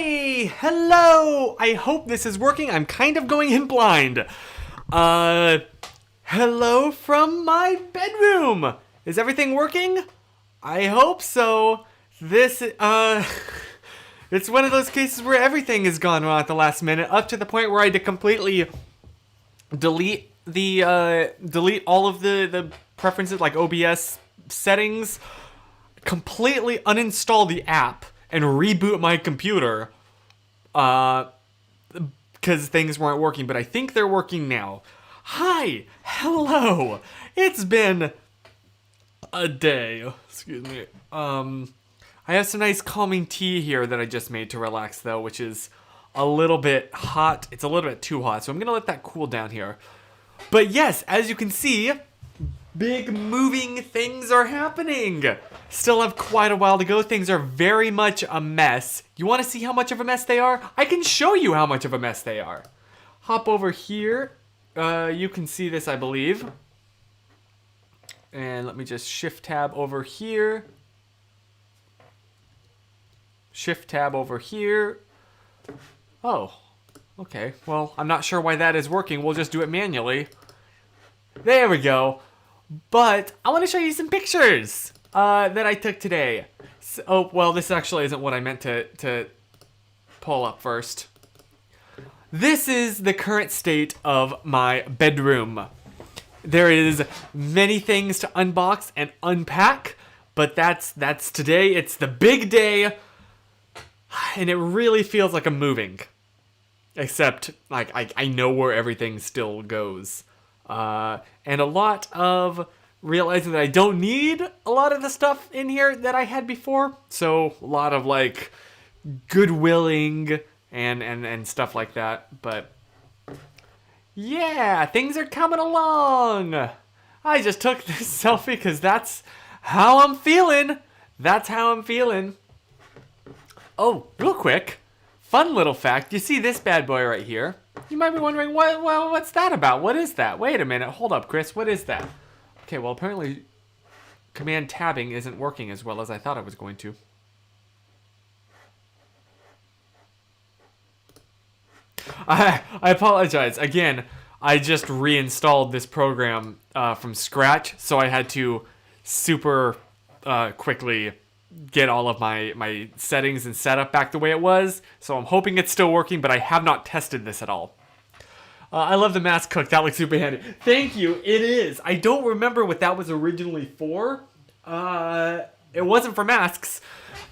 Hi! Hello! I hope this is working. I'm kind of going in blind. Hello from my bedroom. Is everything working? I hope so. This, it's one of those cases where everything has gone wrong at the last minute, up to the point where I had to completely delete all of the preferences, like OBS settings, completely uninstall the app, and reboot my computer, because things weren't working, but I think they're working now. Hi! Hello! It's been a day. Excuse me. I have some nice calming tea here that I just made to relax, though, which is a little bit hot. It's a little bit too hot, so I'm gonna let that cool down here. But yes, as you can see, big moving things are happening. Still have quite a while to go. Things are very much a mess. You want to see how much of a mess they are? I can show you how much of a mess they are. Hop over here. You can see this, I believe. And let me just shift tab over here. Shift tab over here. Oh, okay. Well, I'm not sure why that is working. We'll just do it manually. There we go. But I want to show you some pictures that I took today. So, oh, well, this actually isn't what I meant to pull up first. This is the current state of my bedroom. There is many things to unbox and unpack, but that's today. It's the big day, and it really feels like I'm moving. Except, like, I know where everything still goes. And a lot of realizing that I don't need a lot of the stuff in here that I had before. So a lot of like goodwilling and stuff like that. But yeah, things are coming along. I just took this selfie because that's how I'm feeling. That's how I'm feeling. Oh, real quick, fun little fact. You see this bad boy right here? You might be wondering, what's that about? What is that? Wait a minute. Hold up, Chris. What is that? Okay, well, apparently command tabbing isn't working as well as I thought it was going to. I apologize. Again, I just reinstalled this program from scratch, so I had to super quickly get all of my settings and setup back the way it was. So I'm hoping it's still working, but I have not tested this at all. I love the mask cook. That looks super handy. Thank you. It is. I don't remember what that was originally for. It wasn't for masks,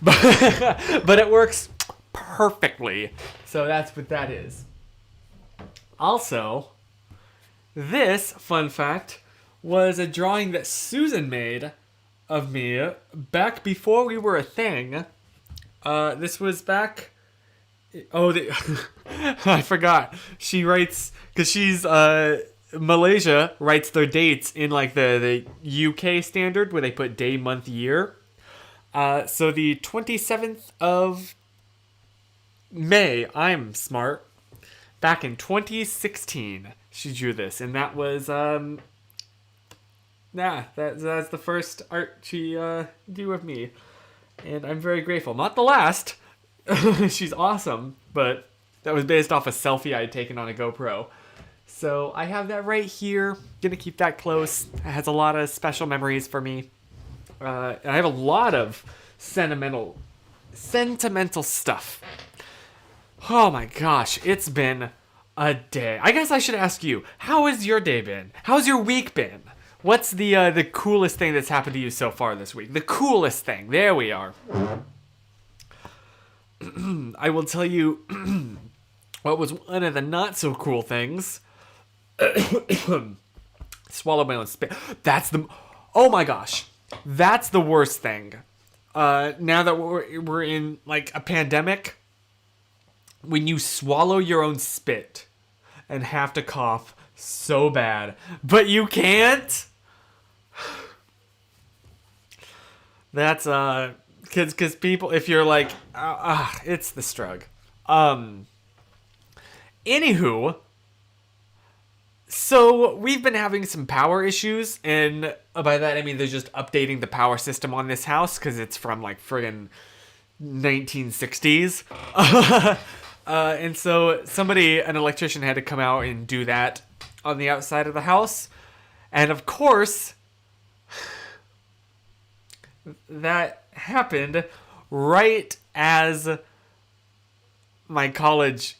but it works perfectly. So that's what that is. Also, this fun fact was a drawing that Susan made of me back before we were a thing. This was back... Oh, I forgot. She writes, because she's Malaysia writes their dates in like the UK standard where they put day, month, year. So the 27th of May, I'm smart. Back in 2016, she drew this, and that was that's the first art she drew of me, and I'm very grateful. Not the last. She's awesome, but that was based off a selfie I had taken on a GoPro. So I have that right here. Gonna keep that close. It has a lot of special memories for me. And I have a lot of sentimental stuff. Oh my gosh, it's been a day. I guess I should ask you, how has your day been? How's your week been? What's the coolest thing that's happened to you so far this week? The coolest thing. There we are. I will tell you what was one of the not so cool things. Swallow my own spit. Oh my gosh. That's the worst thing. Now that we're in like a pandemic, when you swallow your own spit and have to cough so bad, but you can't. That's because people, if you're like, it's the strug. Anywho, so we've been having some power issues, and by that I mean they're just updating the power system on this house because it's from like friggin' 1960s. And so an electrician had to come out and do that on the outside of the house. And of course, that happened right as my college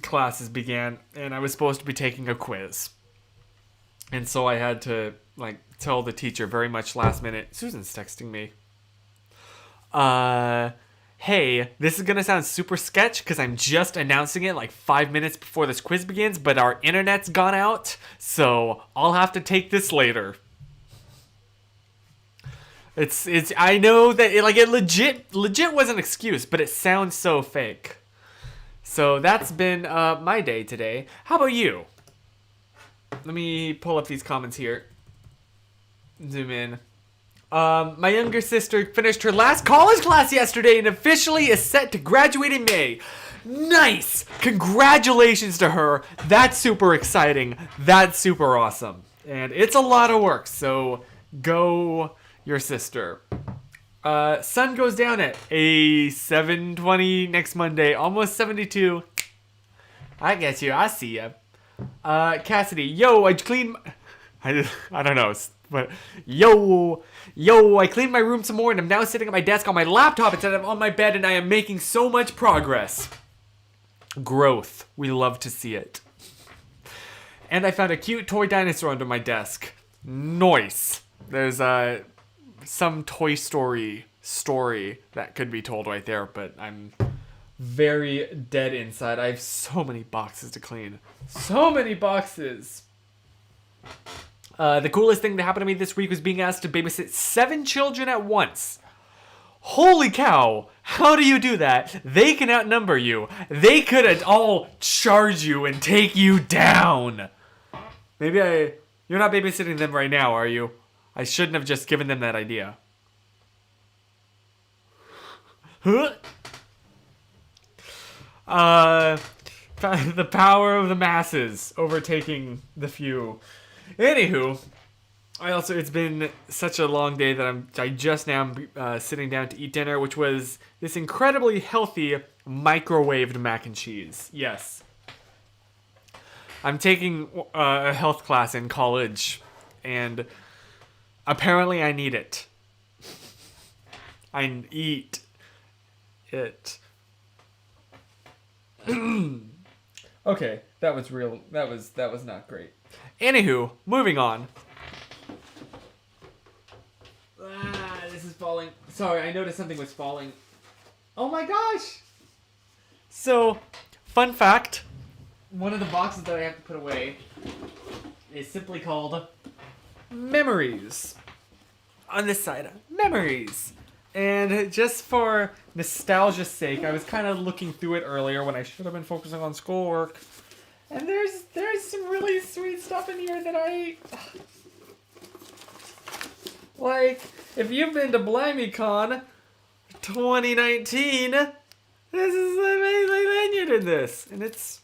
classes began, and I was supposed to be taking a quiz. And so I had to tell the teacher very much last minute, Susan's texting me. Hey, this is gonna sound super sketch because I'm just announcing it 5 minutes before this quiz begins, but our internet's gone out, so I'll have to take this later. It's I know that it legit was an excuse, but it sounds so fake. So that's been my day today. How about you? Let me pull up these comments here. Zoom in. My younger sister finished her last college class yesterday and officially is set to graduate in May. Nice! Congratulations to her. That's super exciting. That's super awesome. And it's a lot of work, so go your sister. Sun goes down at a 7:20 next Monday, almost 72. I get you. I see ya. Cassidy, yo, I cleaned. I don't know, but yo, I cleaned my room some more, and I'm now sitting at my desk on my laptop instead of on my bed, and I am making so much progress. Growth. We love to see it. And I found a cute toy dinosaur under my desk. Nice. There's some Toy Story story that could be told right there, but I'm very dead inside. I have so many boxes to clean. So many boxes. The coolest thing that happened to me this week was being asked to babysit 7 children at once. Holy cow! How do you do that? They can outnumber you. They could all charge you and take you down. You're not babysitting them right now, are you? I shouldn't have just given them that idea. Huh? The power of the masses overtaking the few. Anywho, it's been such a long day that I just now am sitting down to eat dinner, which was this incredibly healthy microwaved mac and cheese. Yes. I'm taking a health class in college, and apparently I need it. I eat it. Okay, that was real. That was not great. Anywho, moving on. This is falling. Sorry, I noticed something was falling. Oh my gosh! So, fun fact. One of the boxes that I have to put away is simply called Memories. On this side, Memories. And just for nostalgia's sake, I was kind of looking through it earlier when I should have been focusing on schoolwork. And there's some really sweet stuff in here that I... Like, if you've been to BlimeyCon 2019, this is they did this. And it's...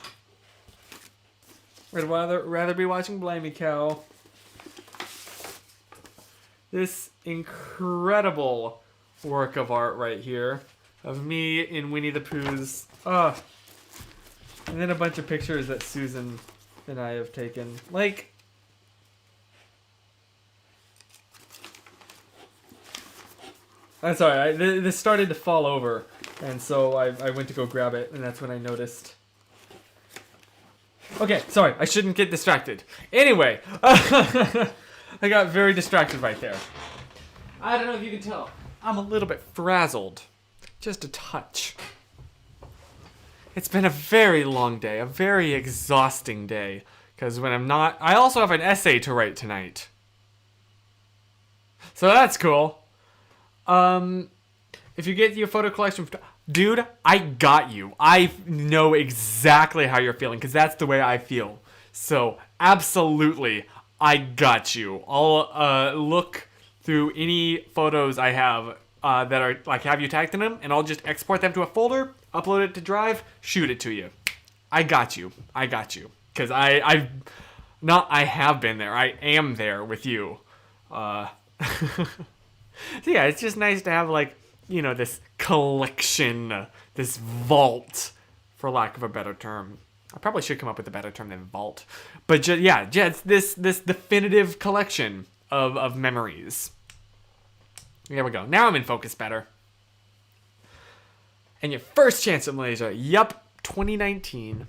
I'd rather be watching Blimey Cow. This incredible work of art right here of me in Winnie the Pooh's. And then a bunch of pictures that Susan and I have taken. I'm sorry, this started to fall over, and so I went to go grab it, and that's when I noticed. Okay, sorry, I shouldn't get distracted. Anyway, I got very distracted right there. I don't know if you can tell. I'm a little bit frazzled. Just a touch. It's been a very long day, a very exhausting day. Because when I'm not... I also have an essay to write tonight. So that's cool. If you get your photo collection... Dude, I got you. I know exactly how you're feeling, because that's the way I feel. So, absolutely, I got you. I'll look through any photos I have that are have you tagged in them, and I'll just export them to a folder, upload it to Drive, shoot it to you. I got you. Because I have been there. I am there with you. So yeah, it's just nice to have this collection, this vault, for lack of a better term. I probably should come up with a better term than vault. But it's this definitive collection of memories. There we go. Now I'm in focus better. And your first chance at Malaysia. Yup, 2019.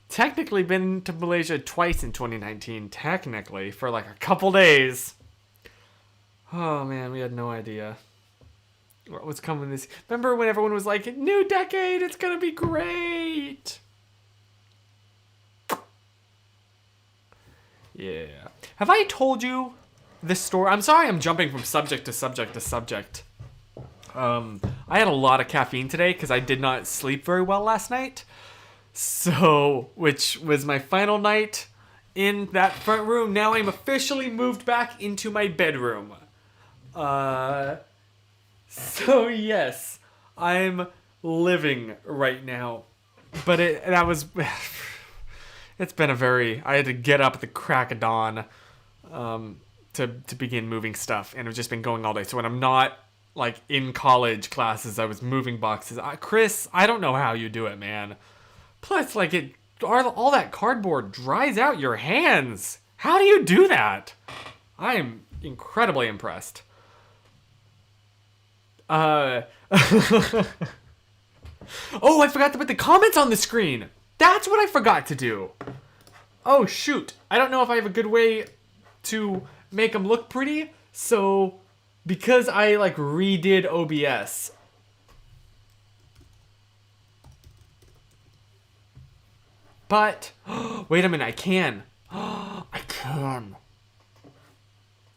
Technically been to Malaysia twice in 2019. Technically, for like a couple days. Oh man, we had no idea what was coming this. Remember when everyone was like, "New decade, it's gonna be great." Yeah. Have I told you this story? I'm sorry, I'm jumping from subject to subject to subject. I had a lot of caffeine today because I did not sleep very well last night. So, which was my final night in that front room. Now I'm officially moved back into my bedroom. So yes, I'm living right now. But it's been I had to get up at the crack of dawn, to begin moving stuff, and I've just been going all day. So when I'm not like in college classes, I was moving boxes. Chris, I don't know how you do it, man. Plus, like all that cardboard dries out your hands. How do you do that? I am incredibly impressed. Oh, I forgot to put the comments on the screen. That's what I forgot to do. Oh, shoot. I don't know if I have a good way to make them look pretty. So, because I, redid OBS. But, wait a minute, I can. I can.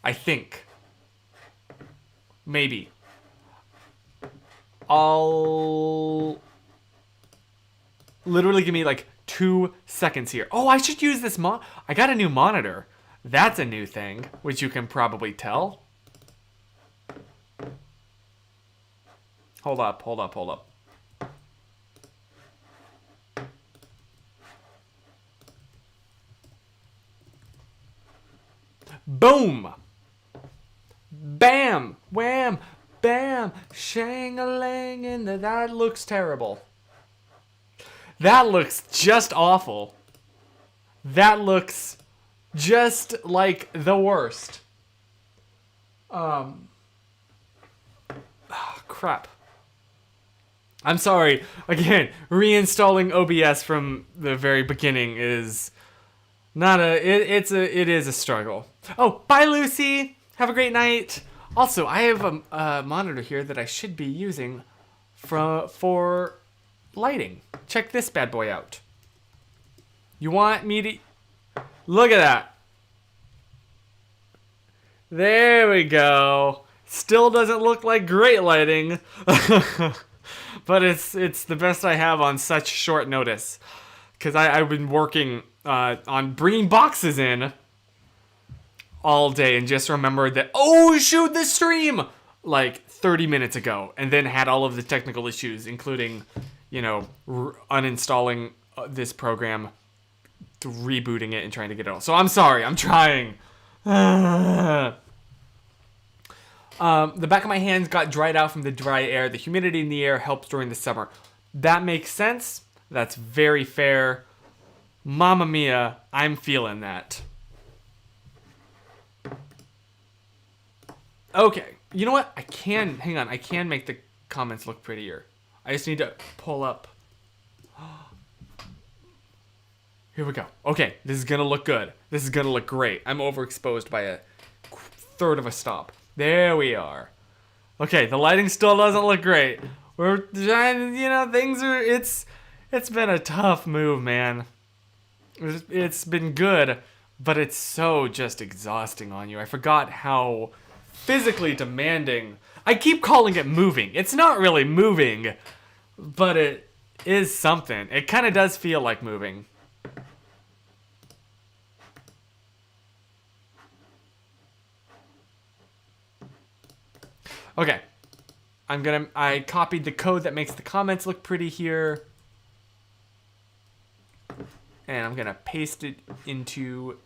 I think. Maybe. I'll literally give me 2 seconds here. Oh, I should use this I got a new monitor. That's a new thing, which you can probably tell. Hold up. Boom! Bam! Wham! Bam! Shang-a-lang, and that looks terrible. That looks just awful. That looks just like the worst. Crap. I'm sorry. Again, reinstalling OBS from the very beginning is not it is a struggle. Oh, bye Lucy. Have a great night. Also, I have a monitor here that I should be using for lighting. Check this bad boy out. You want me to... Look at that. There we go. Still doesn't look like great lighting. But it's the best I have on such short notice. Because I've been working on bringing boxes in all day and just remembered that, oh shoot, this stream 30 minutes ago, and then had all of the technical issues, including uninstalling this program, rebooting it, and trying to get it all. So I'm sorry, I'm trying. The back of my hands got dried out from the dry air. The humidity in the air helps during the summer. That makes sense. That's very fair. Mamma mia, I'm feeling that. Okay, you know what? I can make the comments look prettier. I just need to pull up. Here we go. Okay, this is gonna look good. This is gonna look great. I'm overexposed by a third of a stop. There we are. Okay, the lighting still doesn't look great. We're trying, things are, it's been a tough move, man. It's been good, but it's so just exhausting on you. I forgot how physically demanding. I keep calling it moving. It's not really moving, but it is something. It kind of does feel like moving. Okay. I copied the code that makes the comments look pretty here. And I'm gonna paste it into...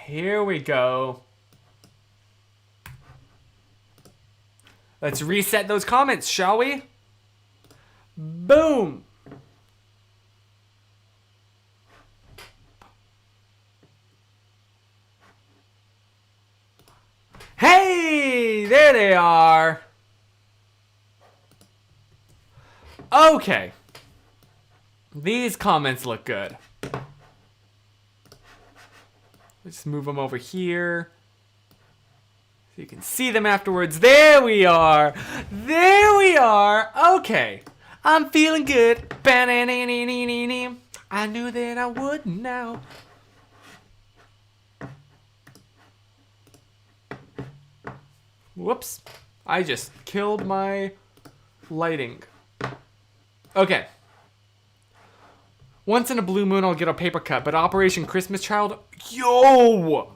Here we go. Let's reset those comments, shall we? Boom. Hey, there they are. Okay. These comments look good. Let's move them over here so you can see them afterwards. There we are. There we are. Okay. I'm feeling good. I knew that I would now. Whoops. I just killed my lighting. Okay. Once in a blue moon, I'll get a paper cut, but Operation Christmas Child... Yo!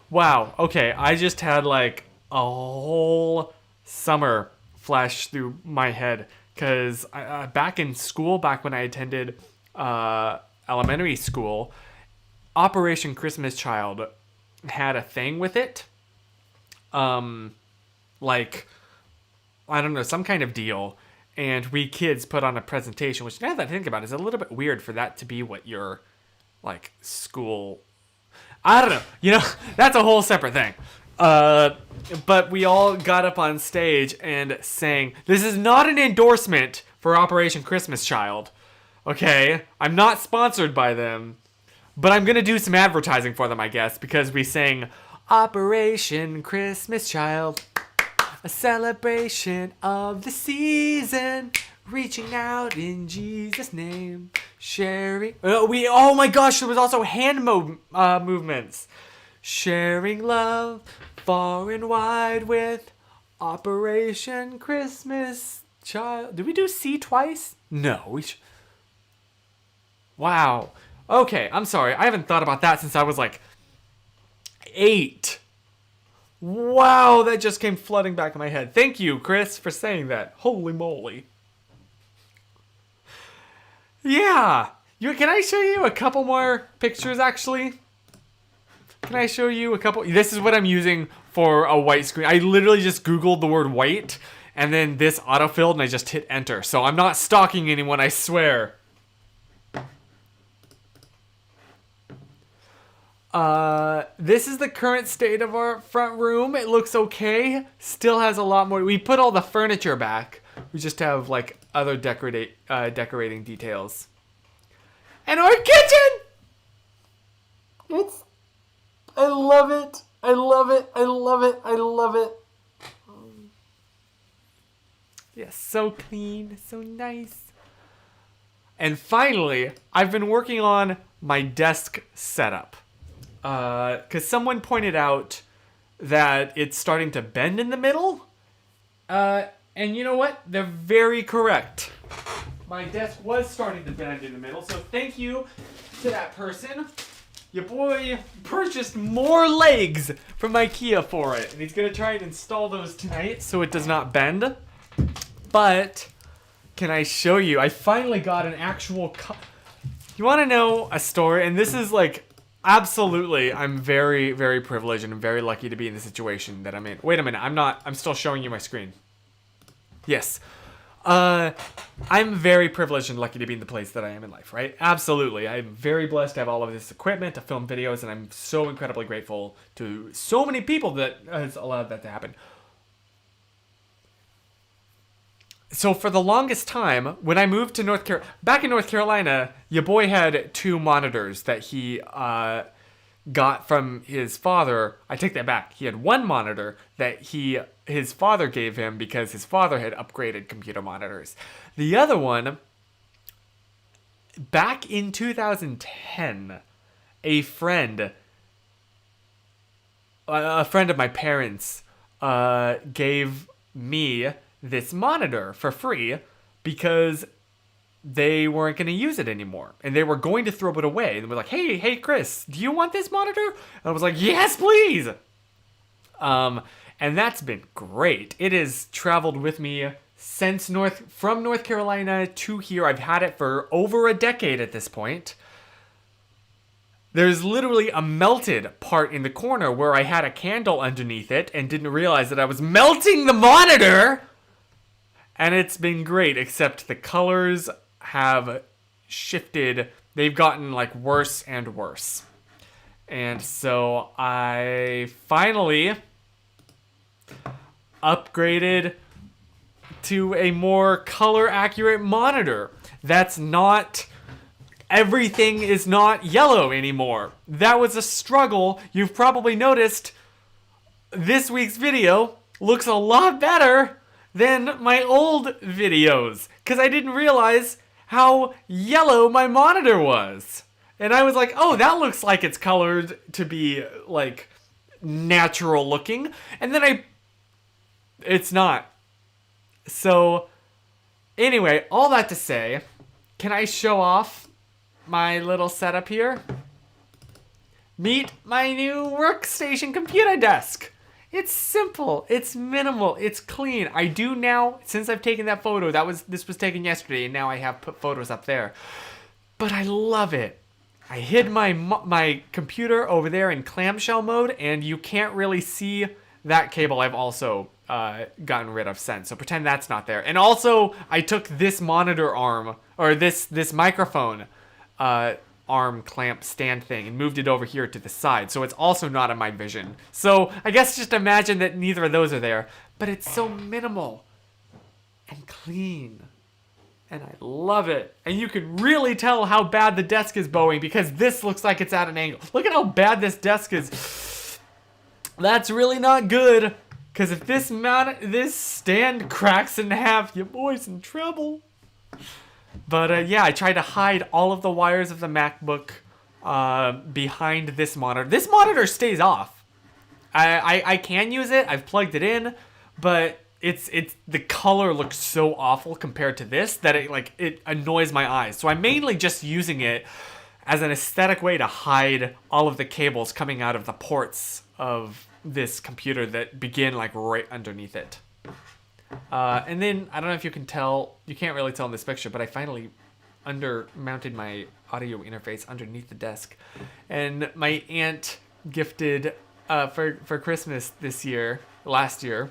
Wow. Okay, I just had like a whole summer flash through my head. Because back in school, back when I attended elementary school, Operation Christmas Child had a thing with it. Like, I don't know, some kind of deal. And we kids put on a presentation, which now that I think about it, is a little bit weird for that to be what your, like, school... I don't know. You know, that's a whole separate thing. But we all got up on stage and sang, this is not an endorsement for Operation Christmas Child. Okay? I'm not sponsored by them. But I'm going to do some advertising for them, I guess, because we sang Operation Christmas Child, a celebration of the season, reaching out in Jesus' name, sharing... oh my gosh, there was also hand movements. Sharing love far and wide with Operation Christmas Child. Did we do C twice? No. Wow. Okay, I'm sorry. I haven't thought about that since I was like 8. Wow, that just came flooding back in my head. Thank you, Chris, for saying that. Holy moly. Yeah. Can I show you a couple more pictures, actually? Can I show you a couple? This is what I'm using for a white screen. I literally just Googled the word white, and then this autofilled, and I just hit enter. So I'm not stalking anyone, I swear. This is the current state of our front room. It looks okay. Still has a lot more. We put all the furniture back. We just have like other decorating details. And our kitchen! I love it. I love it. I love it. I love it. Yes, so clean, so nice. And finally, I've been working on my desk setup. Because someone pointed out that it's starting to bend in the middle. And you know what? They're very correct. My desk was starting to bend in the middle, so thank you to that person. Your boy purchased more legs from IKEA for it, and he's going to try and install those tonight so it does not bend. But, can I show you? I finally got an actual... You want to know a story? And this is like... Absolutely, I'm very, very privileged and I'm very lucky to be in the situation that I'm in. Wait a minute, I'm still showing you my screen. Yes. I'm very privileged and lucky to be in the place that I am in life, right? Absolutely. I'm very blessed to have all of this equipment to film videos, and I'm so incredibly grateful to so many people that has allowed that to happen. So for the longest time, when I moved to back in North Carolina, your boy had 2 monitors that he got from his father. I take that back. He had 1 monitor that his father gave him because his father had upgraded computer monitors. The other one, back in 2010, a friend of my parents gave me this monitor for free because they weren't going to use it anymore and they were going to throw it away. And we're like, hey Chris, do you want this monitor? And I was like, yes, please. And that's been great. It has traveled with me since from North Carolina to here. I've had it for over a decade at this point. there's literally a melted part in the corner where I had a candle underneath it and didn't realize that I was melting the monitor. And it's been great, except the colors have shifted. They've gotten like worse and worse. And so I finally upgraded to a more color accurate monitor. That's not, everything is not yellow anymore. That was a struggle. You've probably noticed this week's video looks a lot better than my old videos, because I didn't realize how yellow my monitor was. And I was like, oh, that looks like it's colored to be like natural looking. And then it's not. So anyway, all that to say, can I show off my little setup here? Meet my new workstation computer desk. It's simple, it's minimal, it's clean. I do now, since I've taken that photo, this was taken yesterday, and now I have put photos up there. But I love it. I hid my computer over there in clamshell mode, and you can't really see that cable I've also gotten rid of since. So pretend that's not there. And also, I took this monitor arm, or this microphone arm clamp stand thing, and moved it over here to the side. So it's also not in my vision. So I guess just imagine that neither of those are there. But it's so minimal and clean. And I love it. And you can really tell how bad the desk is bowing because this looks like it's at an angle. Look at how bad this desk is. That's really not good. Because if this stand cracks in half, your boy's in trouble. But yeah, I tried to hide all of the wires of the MacBook behind this monitor. This monitor stays off. I can use it. I've plugged it in, but it's the color looks so awful compared to this that it annoys my eyes. So I'm mainly just using it as an aesthetic way to hide all of the cables coming out of the ports of this computer that begin like right underneath it. And then I don't know if you can tell, you can't really tell in this picture, but I finally mounted my audio interface underneath the desk. And my aunt gifted for Christmas last year,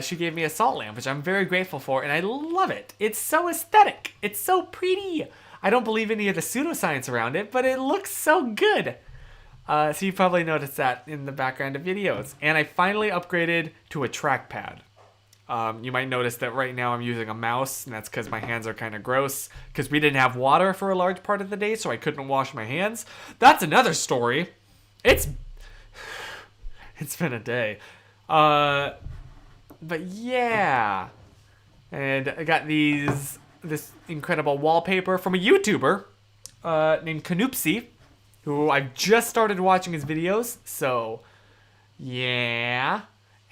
she gave me a salt lamp, which I'm very grateful for, and I love it. It's so aesthetic. It's so pretty. I don't believe any of the pseudoscience around it, but it looks so good. So you probably noticed that in the background of videos. And I finally upgraded to a trackpad. You might notice that right now I'm using a mouse, and that's because my hands are kind of gross, because we didn't have water for a large part of the day, so I couldn't wash my hands. That's another story. It's been a day. But yeah, and I got this incredible wallpaper from a YouTuber named Canoopsy, who I've just started watching his videos, so yeah.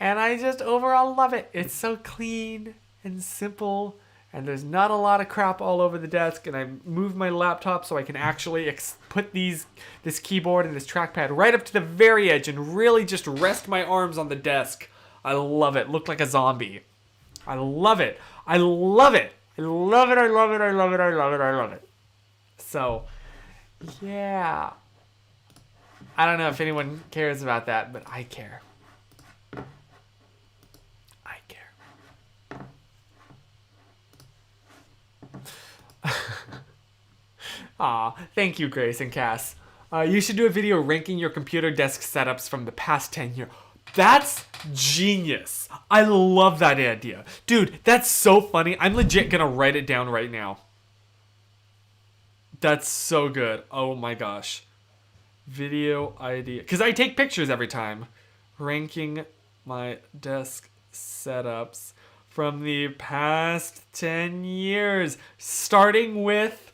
And I just overall love it. It's so clean and simple, and there's not a lot of crap all over the desk, and I moved my laptop so I can actually put this keyboard and this trackpad right up to the very edge and really just rest my arms on the desk. I love it. Look like a zombie. I love it. I love it. I love it. I love it. I love it. I love it. I love it. So, yeah. I don't know if anyone cares about that, but I care. I care. Aw, thank you, Grace and Cass. You should do a video ranking your computer desk setups from the past 10 years. That's genius. I love that idea. Dude, that's so funny. I'm legit gonna write it down right now. That's so good. Oh my gosh. Video idea. Because I take pictures every time. Ranking my desk setups from the past 10 years. Starting with,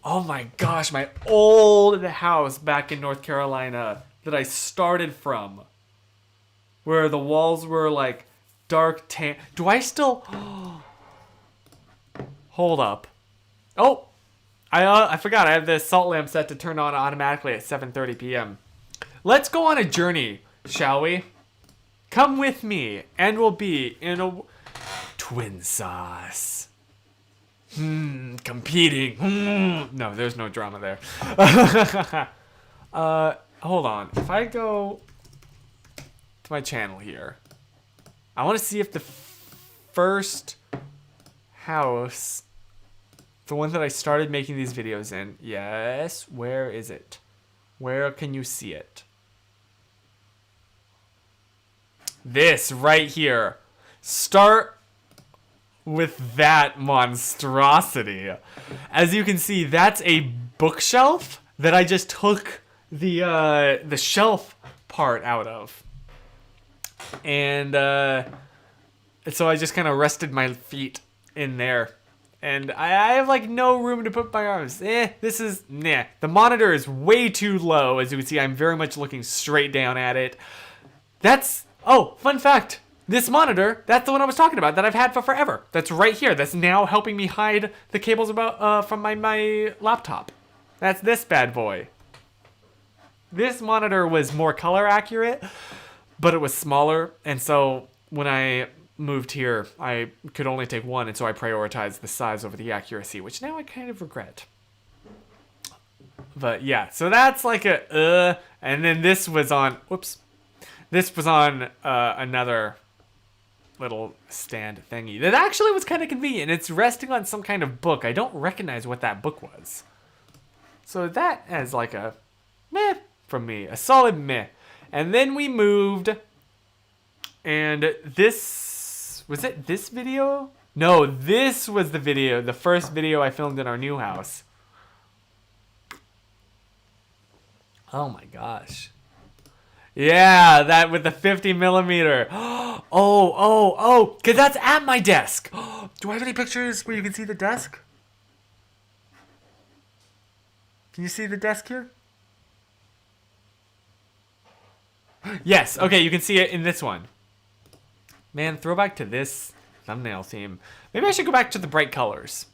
oh my gosh, my old house back in North Carolina that I started from. Where the walls were like dark tan. Do I still... Hold up. Oh! I forgot. I have the salt lamp set to turn on automatically at 7:30 p.m. Let's go on a journey, shall we? Come with me, and we'll be in a... Twin sauce. Competing. No, there's no drama there. Hold on. If I go to my channel here, I want to see if the first house, the one that I started making these videos in, yes, where is it? Where can you see it? This right here. Start with that monstrosity. As you can see, that's a bookshelf that I just took the shelf part out of. And so I just kind of rested my feet in there. And I have like no room to put my arms. This is, nah. The monitor is way too low. As you can see, I'm very much looking straight down at it. That's, oh, fun fact. This monitor, that's the one I was talking about that I've had for forever. That's right here. That's now helping me hide the cables from my laptop. That's this bad boy. This monitor was more color accurate, but it was smaller. And so when I moved here, I could only take one. And so I prioritized the size over the accuracy, which now I kind of regret. But yeah, so that's like a, and then this was on, whoops. This was on another little stand thingy that actually was kind of convenient. It's resting on some kind of book. I don't recognize what that book was. So that has like a meh from me, a solid meh. And then we moved, and this, was it this video? No, this was the video, the first video I filmed in our new house. Oh my gosh. Yeah, that with the 50 millimeter. Because that's at my desk. Do I have any pictures where you can see the desk? Can you see the desk here? Yes, okay, you can see it in this one. Man, throwback to this thumbnail theme. Maybe I should go back to the bright colors.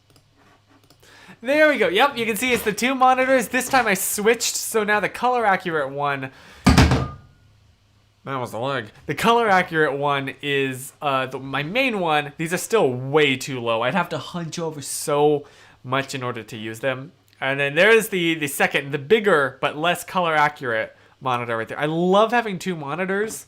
There we go. Yep, you can see it's the two monitors. This time I switched, so now the color accurate one, that was the leg. The color accurate one is my main one. These are still way too low. I'd have to hunch over so much in order to use them. And then there's the second, the bigger but less color accurate monitor right there. I love having two monitors.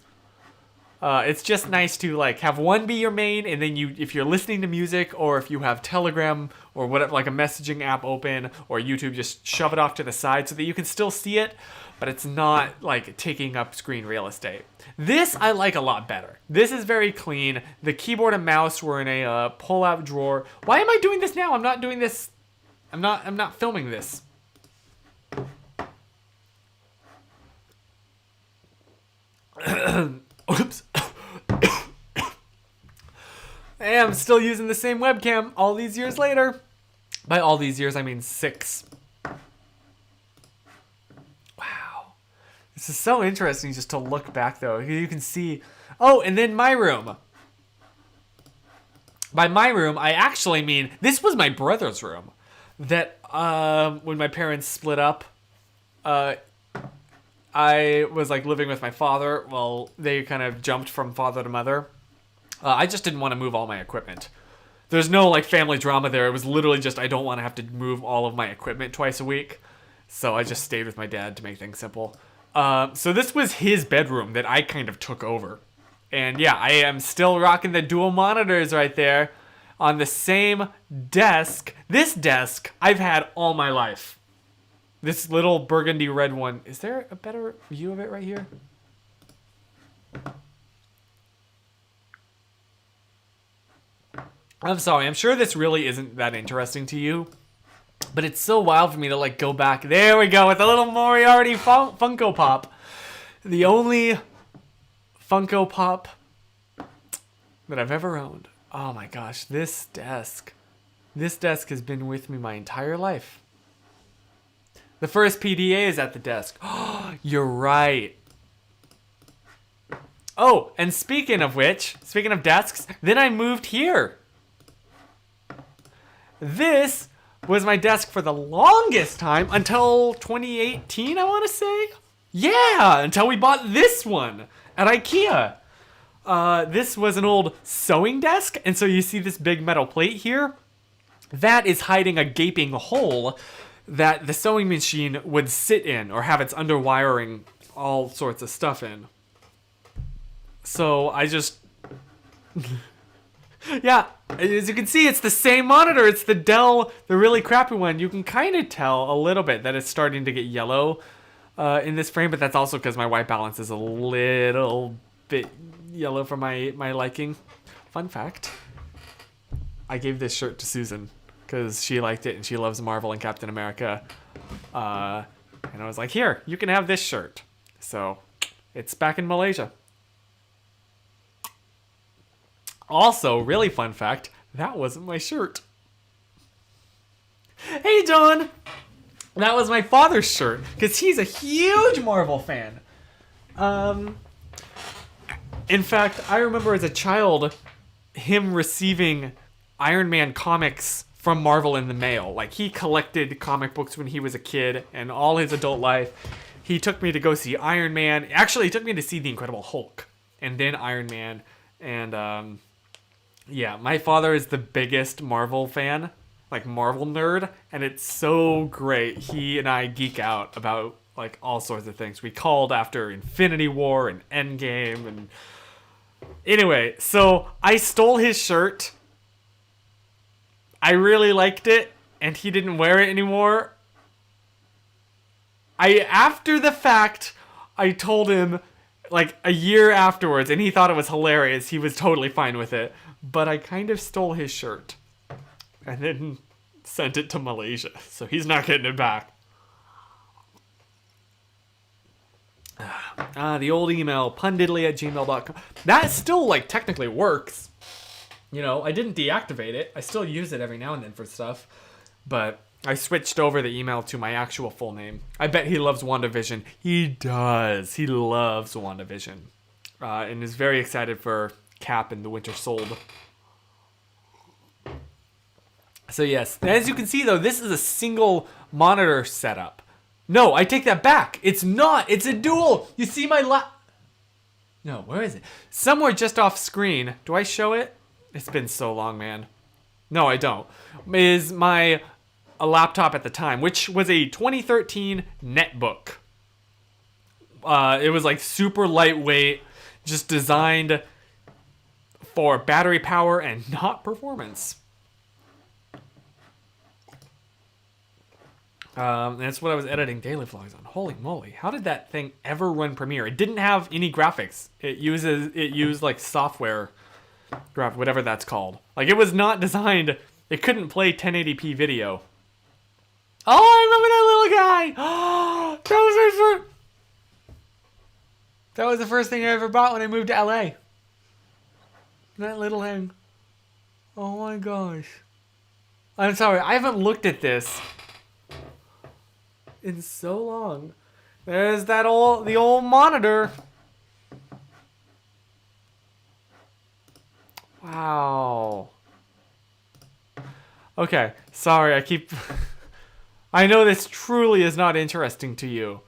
It's just nice to like have one be your main, and then you, if you're listening to music or if you have Telegram or whatever, like a messaging app open or YouTube, just shove it off to the side so that you can still see it, but it's not like taking up screen real estate. This I like a lot better. This is very clean. The keyboard and mouse were in a pull-out drawer. Why am I doing this now? I'm not doing this. I'm not filming this. Oops. Hey, I'm still using the same webcam all these years later. By all these years, I mean 6. Wow. This is so interesting just to look back, though. You can see... Oh, and then my room. By my room, I actually mean... This was my brother's room. That, when my parents split up, I was like living with my father. Well, they kind of jumped from father to mother. I just didn't want to move all my equipment. There's no like family drama there. It was literally just I don't want to have to move all of my equipment twice a week. So I just stayed with my dad to make things simple. So this was his bedroom that I kind of took over. And yeah, I am still rocking the dual monitors right there on the same desk. This desk I've had all my life. This little burgundy red one. Is there a better view of it right here? I'm sorry, I'm sure this really isn't that interesting to you, but it's so wild for me to like go back. There we go with a little Moriarty Funko Pop. The only Funko Pop that I've ever owned. Oh my gosh, this desk has been with me my entire life. The first PDA is at the desk. Oh, you're right. Oh, and speaking of which, speaking of desks, then I moved here. This was my desk for the longest time until 2018, I want to say. Yeah, until we bought this one at IKEA. This was an old sewing desk, and so you see this big metal plate here? That is hiding a gaping hole that the sewing machine would sit in or have its underwiring all sorts of stuff in. So I just... yeah, as you can see, it's the same monitor. It's the Dell, the really crappy one. You can kind of tell a little bit that it's starting to get yellow in this frame, but that's also because my white balance is a little bit yellow for my liking. Fun fact, I gave this shirt to Susan because she liked it and she loves Marvel and Captain America. And I was like, here, you can have this shirt. So it's back in Malaysia. Also, really fun fact, that wasn't my shirt. Hey, John! That was my father's shirt, because he's a huge Marvel fan. In fact, I remember as a child, him receiving Iron Man comics from Marvel in the mail. Like, he collected comic books when he was a kid, and all his adult life, he took me to go see Iron Man. Actually, he took me to see The Incredible Hulk, and then Iron Man, and, yeah, my father is the biggest Marvel fan, like Marvel nerd, and it's so great. He and I geek out about like all sorts of things. We called after Infinity War and Endgame, and anyway, so I stole his shirt. I really liked it, and he didn't wear it anymore. After the fact, I told him like a year afterwards, and he thought it was hilarious. He was totally fine with it. But I kind of stole his shirt and then sent it to Malaysia. So he's not getting it back. The old email, pundiddly@gmail.com. That still, like, technically works. You know, I didn't deactivate it. I still use it every now and then for stuff. But I switched over the email to my actual full name. I bet he loves WandaVision. He does. He loves WandaVision. And is very excited for Cap and the Winter Soldier. So yes, as you can see though, this is a single monitor setup. No, I take that back. It's not. It's a dual. You see my No, where is it? Somewhere just off screen. Do I show it? It's been so long, man. No, I don't. Is my laptop at the time, which was a 2013 netbook. It was like super lightweight, just designed for battery power and not performance. That's what I was editing daily vlogs on. Holy moly. How did that thing ever run Premiere? It didn't have any graphics. It used like software whatever that's called. Like it was not designed, it couldn't play 1080p video. Oh, I remember that little guy. That was the first thing I ever bought when I moved to LA. That little thing. Oh my gosh. I'm sorry, I haven't looked at this in so long. There's the old monitor. Wow. Okay, sorry, I know this truly is not interesting to you.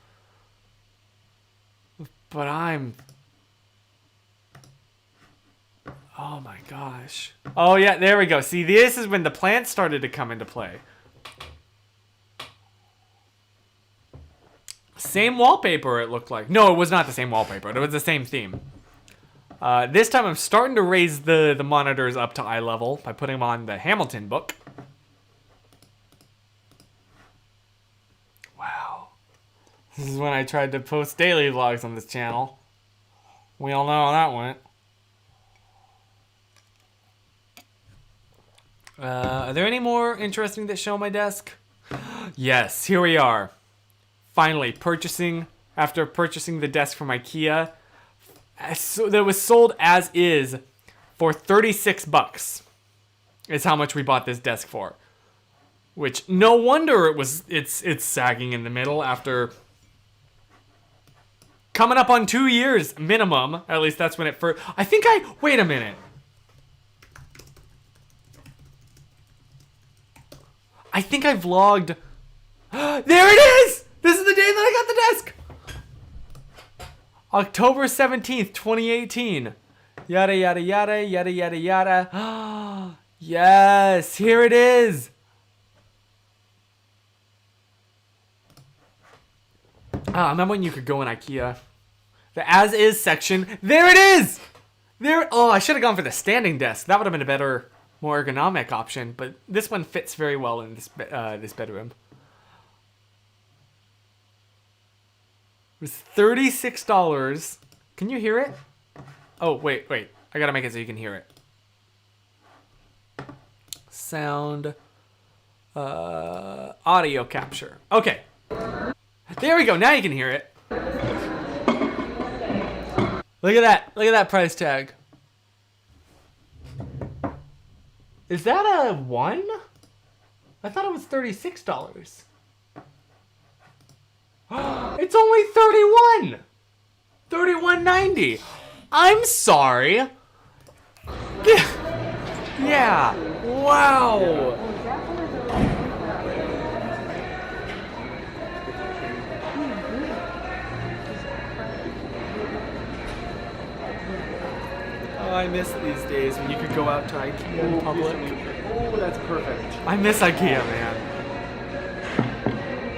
But oh my gosh. Oh yeah, there we go. See, this is when the plants started to come into play. Same wallpaper, it looked like. No, it was not the same wallpaper. It was the same theme. This time I'm starting to raise the monitors up to eye level by putting them on the Hamilton book. Wow. This is when I tried to post daily vlogs on this channel. We all know how that went. Are there any more interesting that show on my desk? Yes, here we are. Finally, after purchasing the desk from IKEA, so that was sold as is for $36. Is how much we bought this desk for. Which, no wonder it's sagging in the middle after coming up on 2 years minimum. At least that's when it first. Wait a minute. I think I vlogged. There it is! This is the day that I got the desk! October 17th, 2018. Yada, yada, yada, yada, yada, yada. Yes, here it is. Remember when you could go in IKEA? The as-is section. There it is! There. Oh, I should have gone for the standing desk. That would have been a better, more ergonomic option. But this one fits very well in this bedroom. It was $36. Can you hear it? Oh, wait. I gotta make it so you can hear it. Sound. Audio capture. Okay. There we go. Now you can hear it. Look at that. Look at that price tag. Is that a 1? I thought it was $36. It's only 31. $31.90. I'm sorry. Yeah. Wow. Oh, I miss these days when you could go out to IKEA in public. Oh, that's perfect. I miss IKEA, man.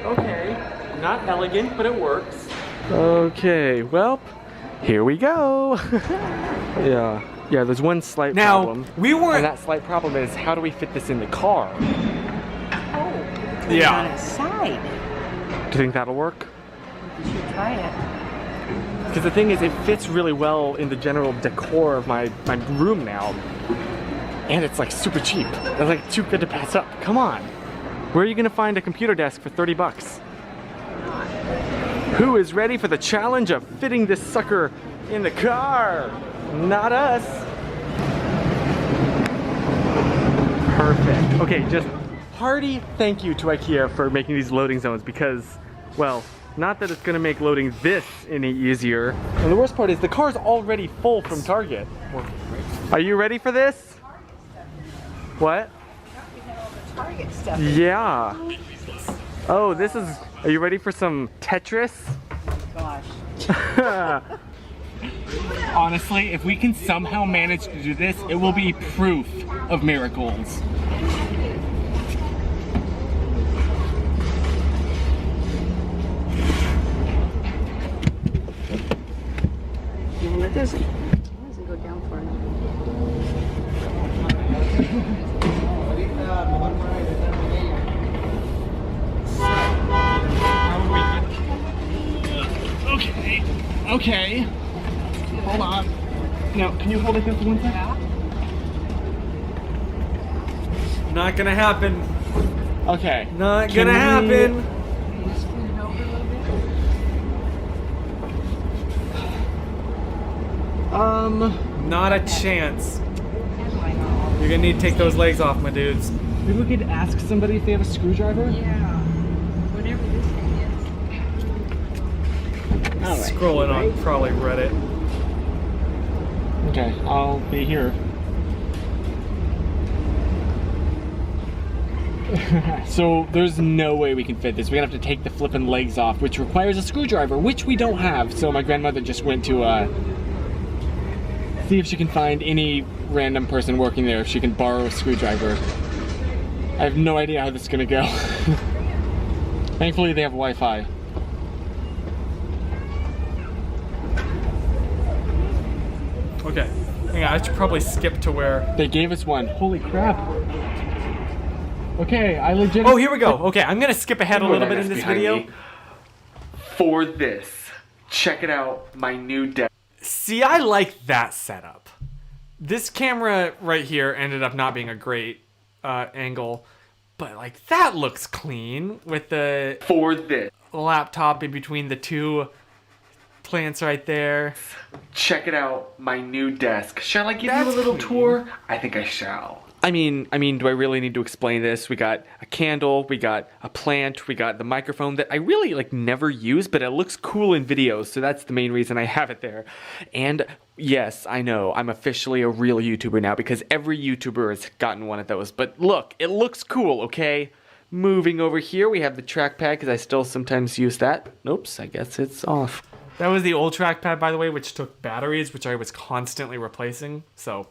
Okay. Not elegant, but it works. Okay, well, here we go. Yeah, there's one slight problem. Now, we weren't... And that slight problem is, how do we fit this in the car? Oh, yeah. on its side. Do you think that'll work? You should try it. Because the thing is, it fits really well in the general decor of my room now. And it's like super cheap. It's like too good to pass up. Come on. Where are you gonna find a computer desk for 30 bucks? Who is ready for the challenge of fitting this sucker in the car? Not us. Perfect. Okay, just hearty thank you to IKEA for making these loading zones because, well, not that it's gonna make loading this any easier. And the worst part is the car's already full from Target. Are you ready for this? What? Target stuff. Yeah. Oh, this is, are you ready for some Tetris? Gosh. Honestly, if we can somehow manage to do this, it will be proof of miracles. No, it doesn't go down far enough. Okay. Hold on. Now, can you hold it here for 1 second? Not gonna happen. Okay. Not Can gonna we- happen. Can you scoot it over a little bit? Not a chance. Why not? You're gonna need to take those legs off, my dudes. Maybe we could ask somebody if they have a screwdriver? Yeah. Whatever this thing is. All right. Scrolling on probably Reddit. Okay, I'll be here. So there's no way we can fit this. We're gonna have to take the flippin' legs off, which requires a screwdriver, which we don't have. So my grandmother just went to see if she can find any random person working there if she can borrow a screwdriver. I have no idea how this is gonna go. Thankfully they have Wi-Fi. Okay. Hang on, I should probably skip to where... They gave us one. Holy crap. Okay, I legit... Oh, here we go. Okay, I'm gonna skip ahead a little bit in this video. For this, check it out, my new desk. See, I like that setup. This camera right here ended up not being a great angle, but like that looks clean with the For this, laptop in between the two plants right there. check it out, my new desk. Shall I give That's you a little clean. tour? I think I shall. I mean, do I really need to explain this? We got a candle, we got a plant, we got the microphone that I really like never use, but it looks cool in videos, so that's the main reason I have it there. And yes, I know, I'm officially a real YouTuber now because every YouTuber has gotten one of those, but look, it looks cool, okay? Moving over here, we have the trackpad because I still sometimes use that. Oops, I guess it's off. That was the old trackpad, by the way, which took batteries, which I was constantly replacing. So,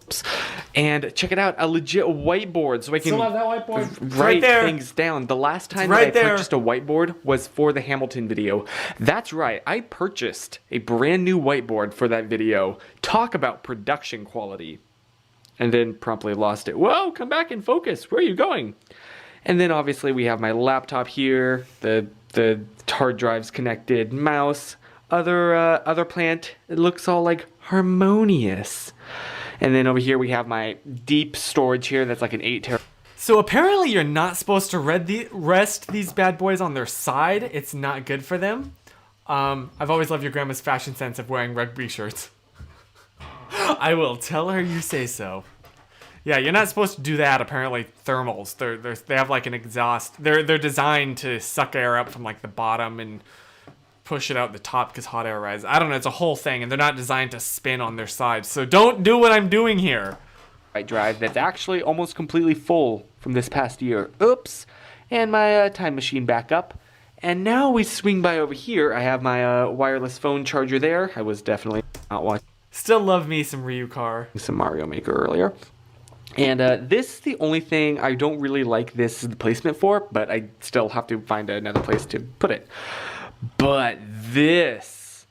and check it out, a legit whiteboard, so I can still have that whiteboard. It's write right there. things down. The last time right that I there. purchased a whiteboard was for the Hamilton video. That's right, I purchased a brand new whiteboard for that video. Talk about production quality. And then promptly lost it. Whoa, come back and focus. Where are you going? And then obviously we have my laptop here, the hard drives connected, mouse, other plant. It looks all like harmonious. And then over here we have my deep storage here that's like an 8 terabyte. So apparently you're not supposed to rest these bad boys on their side. It's not good for them. I've always loved your grandma's fashion sense of wearing rugby shirts. I will tell her you say so. Yeah, you're not supposed to do that. Apparently, thermals. They have like an exhaust. They're designed to suck air up from like the bottom and push it out the top because hot air rises. I don't know. It's a whole thing, and they're not designed to spin on their sides. So don't do what I'm doing here. Drive that's actually almost completely full from this past year. Oops. And my time machine backup. And now we swing by over here. I have my wireless phone charger there. I was definitely not watching Still love me some Ryucar. some Mario Maker earlier. And this is the only thing I don't really like this is the placement for, but I still have to find another place to put it. But this,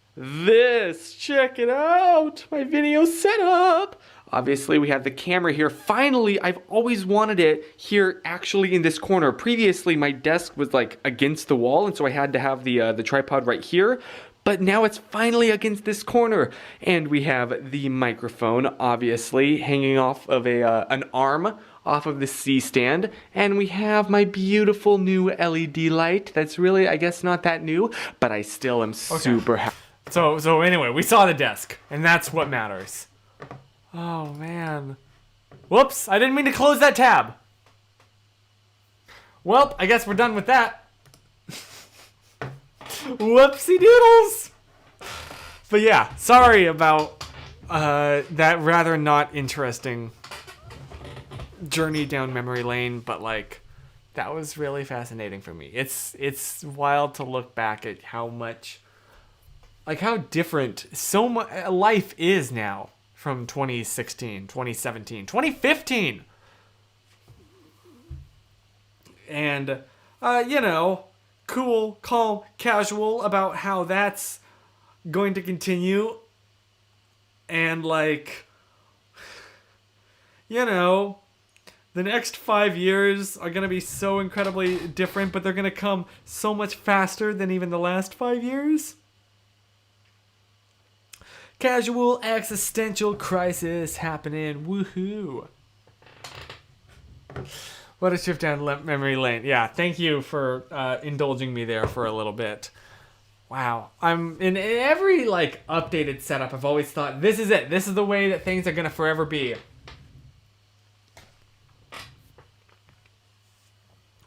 check it out, my video setup. Obviously we have the camera here. Finally, I've always wanted it here actually in this corner. Previously my desk was like against the wall, and so I had to have the tripod right here. But now it's finally against this corner. And we have the microphone, obviously, hanging off of an arm off of the C-stand. And we have my beautiful new LED light. That's really, I guess, not that new, but I still am super happy. So anyway, we saw the desk, and that's what matters. Oh, man. Whoops, I didn't mean to close that tab. Well, I guess we're done with that. Whoopsie doodles! But yeah, sorry about that rather not interesting journey down memory lane, but like that was really fascinating for me. It's wild to look back at how much, like how different so much life is now from 2016, 2017, 2015. And you know, cool, calm, casual about how that's going to continue. And like, you know, the next 5 years are going to be so incredibly different, but they're going to come so much faster than even the last 5 years. Casual existential crisis happening. Woohoo. What a trip down memory lane. Yeah, thank you for indulging me there for a little bit. Wow. I'm in every like updated setup, I've always thought this is it. This is the way that things are going to forever be.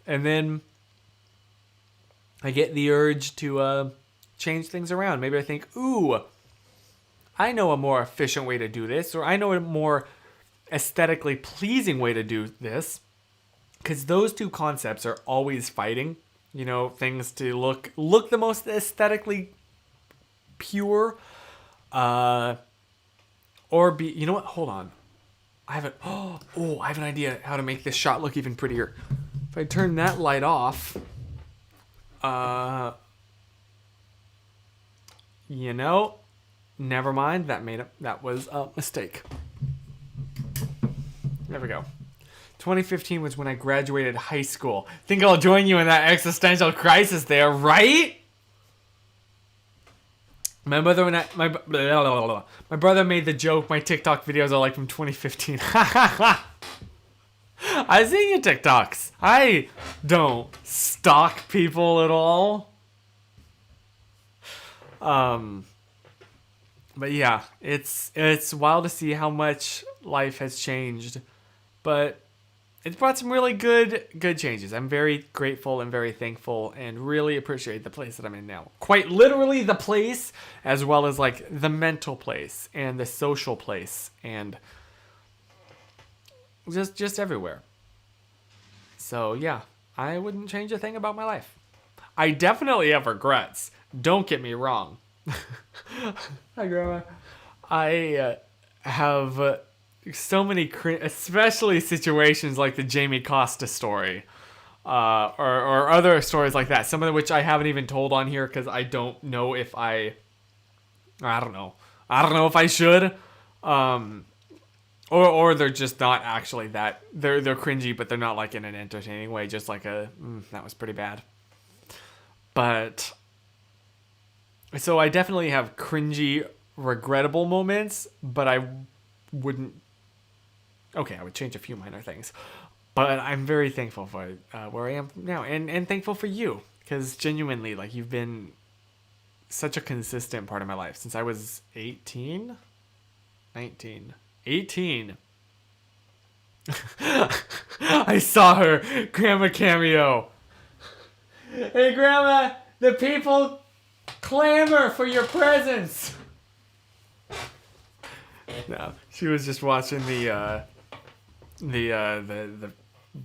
And then I get the urge to change things around. Maybe I think, ooh, I know a more efficient way to do this, or I know a more aesthetically pleasing way to do this. Because those two concepts are always fighting, you know, things to look the most aesthetically pure, or be, you know what? Hold on, I have an idea how to make this shot look even prettier. If I turn that light off, you know, never mind. That was a mistake. There we go. 2015 was when I graduated high school. Think I'll join you in that existential crisis there, right? My brother made the joke my TikTok videos are like from 2015. I see your TikToks. I don't stalk people at all. But yeah, it's wild to see how much life has changed. But it's brought some really good changes. I'm very grateful and very thankful and really appreciate the place that I'm in now. Quite literally the place, as well as like the mental place and the social place and just everywhere. So yeah, I wouldn't change a thing about my life. I definitely have regrets. Don't get me wrong. Hi, Grandma. I have so many, especially situations like the Jamie Costa story, or other stories like that. Some of which I haven't even told on here because I don't know if I don't know. I don't know if I should. Or they're just not actually that. They're cringy, but they're not like in an entertaining way. Just like that was pretty bad. But so I definitely have cringy, regrettable moments, but I wouldn't. Okay, I would change a few minor things, but I'm very thankful for where I am now, and thankful for you, because genuinely, like, you've been such a consistent part of my life since I was 18. I saw her Grandma cameo. Hey, Grandma, the people clamor for your presence. No, she was just watching the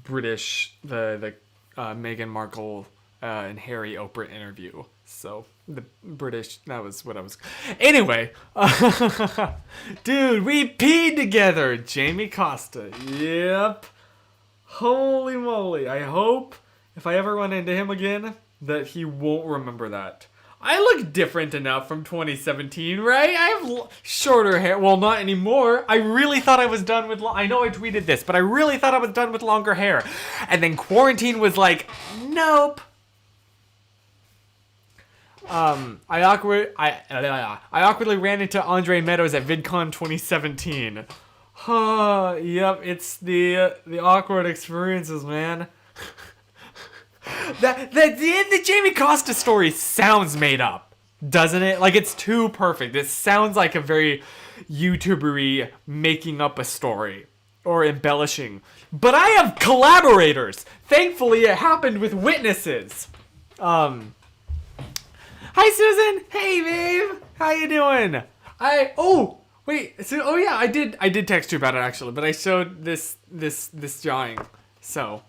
British Meghan Markle and Harry Oprah interview. So the British, that was what I was. Anyway, dude, we peed together. Jamie Costa. Yep. Holy moly! I hope if I ever run into him again that he won't remember that. I look different enough from 2017, right? I have shorter hair. Well, not anymore. I really thought I was done with... I know I tweeted this, but I really thought I was done with longer hair. And then quarantine was like, nope. I awkwardly ran into Andre Meadows at VidCon 2017. Yep, it's the awkward experiences, man. The Jamie Costa story sounds made up, doesn't it? Like, it's too perfect. It sounds like a very YouTuber-y making up a story or embellishing. But I have collaborators. Thankfully, it happened with witnesses. Hi, Susan. Hey, babe. How you doing? I did text you about it actually, but I showed this drawing. So,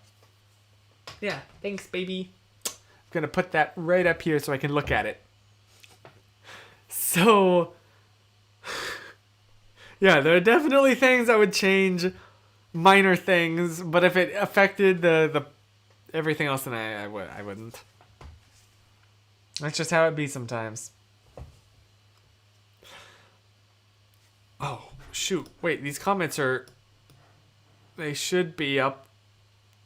yeah, thanks, baby. I'm gonna put that right up here so I can look at it. So, yeah, there are definitely things I would change, minor things, but if it affected the everything else, then I wouldn't. That's just how it be sometimes. Oh, shoot. Wait, these comments they should be up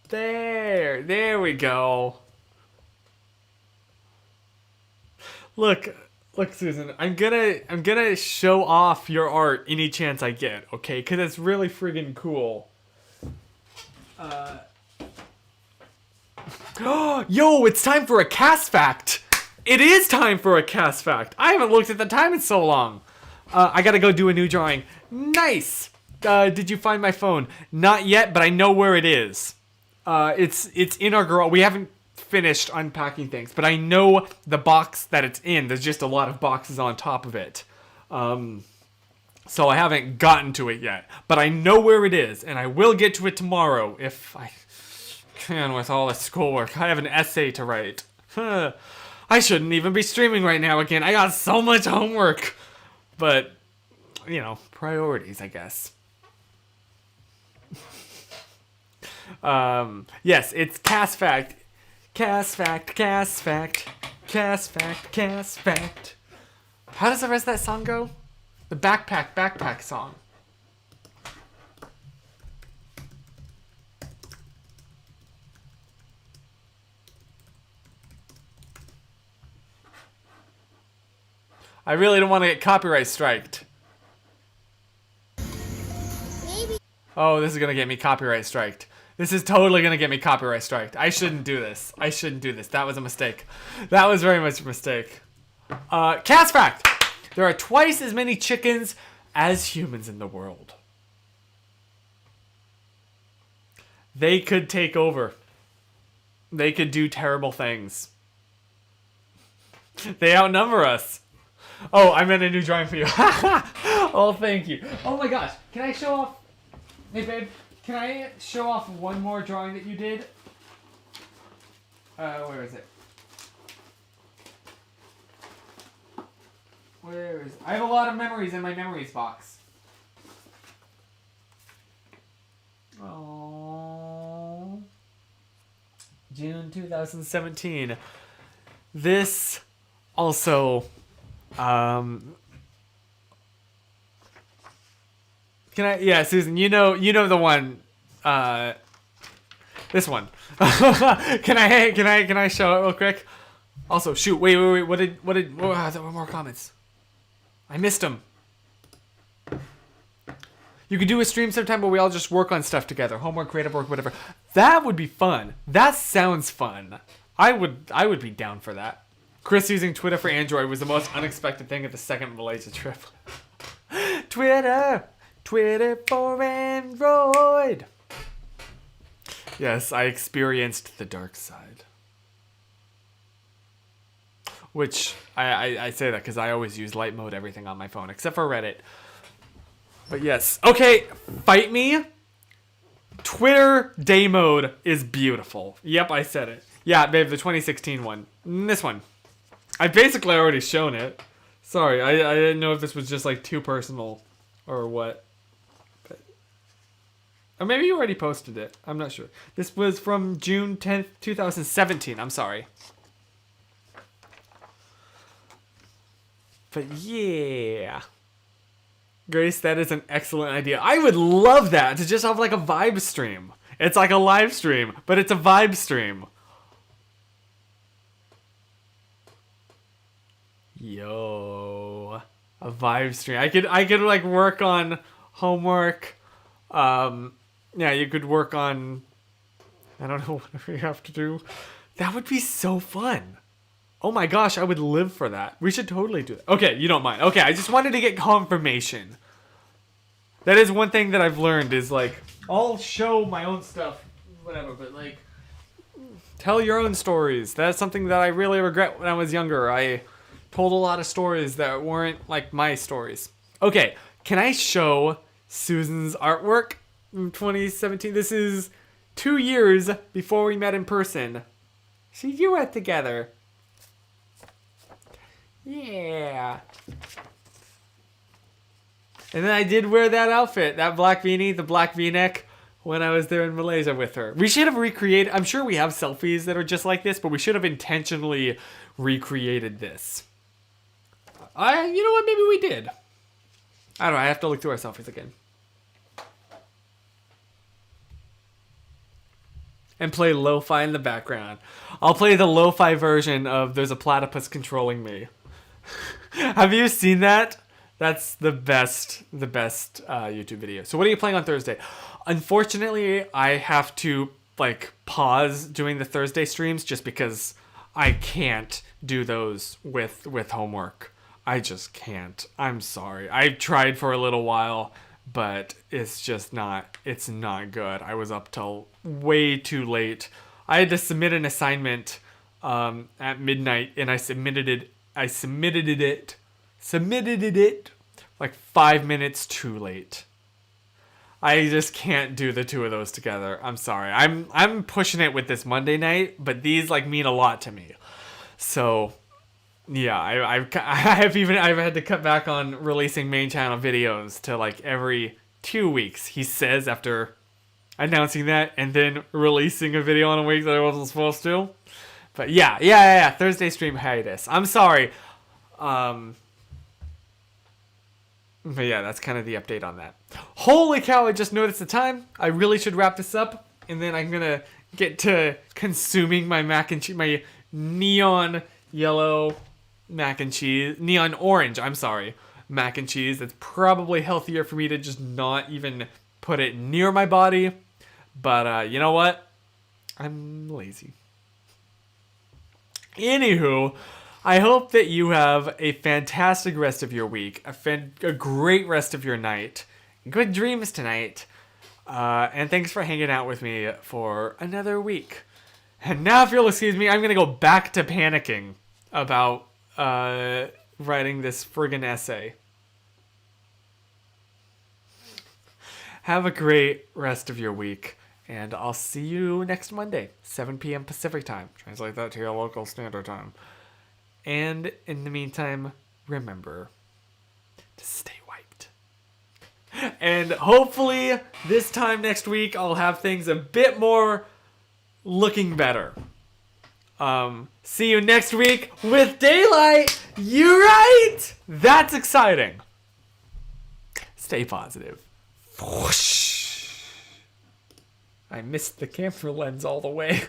there. There we go. Look, Susan, I'm gonna show off your art any chance I get, okay? Because it's really friggin' cool. Yo, it's time for a cast fact. It is time for a cast fact. I haven't looked at the time in so long. I gotta go do a new drawing. Nice. Did you find my phone? Not yet, but I know where it is. It's in our garage. We haven't finished unpacking things, but I know the box that it's in. There's just a lot of boxes on top of it. So I haven't gotten to it yet, but I know where it is, and I will get to it tomorrow if I can with all the schoolwork. I have an essay to write. I shouldn't even be streaming right now again. I got so much homework. But, you know, priorities, I guess. Yes, it's cast fact. Cast fact, cast fact, cast fact, cast fact. How does the rest of that song go? The backpack song. I really don't want to get copyright striked. Maybe. Oh, this is going to get me copyright striked. This is totally going to get me copyright striked. I shouldn't do this. That was a mistake. That was very much a mistake. Cast fact. There are twice as many chickens as humans in the world. They could take over. They could do terrible things. They outnumber us. Oh, I meant a new drawing for you. Oh, thank you. Oh my gosh. Can I show off? Hey, babe. Can I show off one more drawing that you did? Where is it? Where is? I have a lot of memories in my memories box. Oh. June 2017. This also. Can I? Yeah, Susan. You know the one. This one. Can I show it real quick? Also, shoot. Wait. What did? Oh, there were more comments. I missed them. You could do a stream sometime where we all just work on stuff together. Homework, creative work, whatever. That would be fun. That sounds fun. I would be down for that. Chris using Twitter for Android was the most unexpected thing at the second Malaysia trip. Twitter for Android. Yes, I experienced the dark side. Which, I say that because I always use light mode everything on my phone, except for Reddit. But yes. Okay, fight me. Twitter day mode is beautiful. Yep, I said it. Yeah, babe, the 2016 one. This one. I basically already shown it. Sorry, I didn't know if this was just like too personal or what. But, or maybe you already posted it. I'm not sure. This was from June 10th, 2017. I'm sorry. But yeah. Grace, that is an excellent idea. I would love that, to just have like a vibe stream. It's like a live stream, but it's a vibe stream. Yo, a vibe stream. I could like work on homework. Yeah, you could work on, I don't know, whatever you have to do. That would be so fun. Oh my gosh, I would live for that. We should totally do that. Okay, you don't mind. Okay, I just wanted to get confirmation. That is one thing that I've learned is like, I'll show my own stuff, whatever, but like, tell your own stories. That's something that I really regret when I was younger. I told a lot of stories that weren't like my stories. Okay, can I show Susan's artwork from 2017? This is 2 years before we met in person. So you were together. Yeah. And then I did wear that outfit, that black beanie, the black v-neck, when I was there in Malaysia with her. We should have recreated, I'm sure we have selfies that are just like this, but we should have intentionally recreated this. You know what, maybe we did. I don't know, I have to look through our selfies again. And play lo-fi in the background. I'll play the lo-fi version of There's a Platypus Controlling Me. Have you seen that? That's the best YouTube video. So what are you playing on Thursday? Unfortunately, I have to like pause doing the Thursday streams just because I can't do those with homework. I just can't. I'm sorry. I tried for a little while, but it's not good. I was up till way too late. I had to submit an assignment at midnight, and I submitted it like 5 minutes too late. I just can't do the two of those together. I'm sorry. I'm pushing it with this Monday night, but these like mean a lot to me. So yeah, I've had to cut back on releasing main channel videos to like every 2 weeks, he says, after announcing that and then releasing a video on a week that I wasn't supposed to. But yeah, Thursday stream hiatus. I'm sorry. But yeah, that's kind of the update on that. Holy cow, I just noticed the time. I really should wrap this up, and then I'm gonna get to consuming my mac and cheese, my neon yellow mac and cheese, neon orange, I'm sorry, mac and cheese. It's probably healthier for me to just not even put it near my body. But you know what? I'm lazy. Anywho, I hope that you have a fantastic rest of your week, a great rest of your night, good dreams tonight, and thanks for hanging out with me for another week. And now, if you'll excuse me, I'm going to go back to panicking about writing this friggin' essay. Have a great rest of your week, and I'll see you next Monday, 7 p.m. Pacific time. Translate that to your local standard time. And in the meantime, remember to stay wiped. And hopefully this time next week I'll have things a bit more looking better. See you next week with daylight. You right? That's exciting. Stay positive. Whoosh. I missed the camera lens all the way.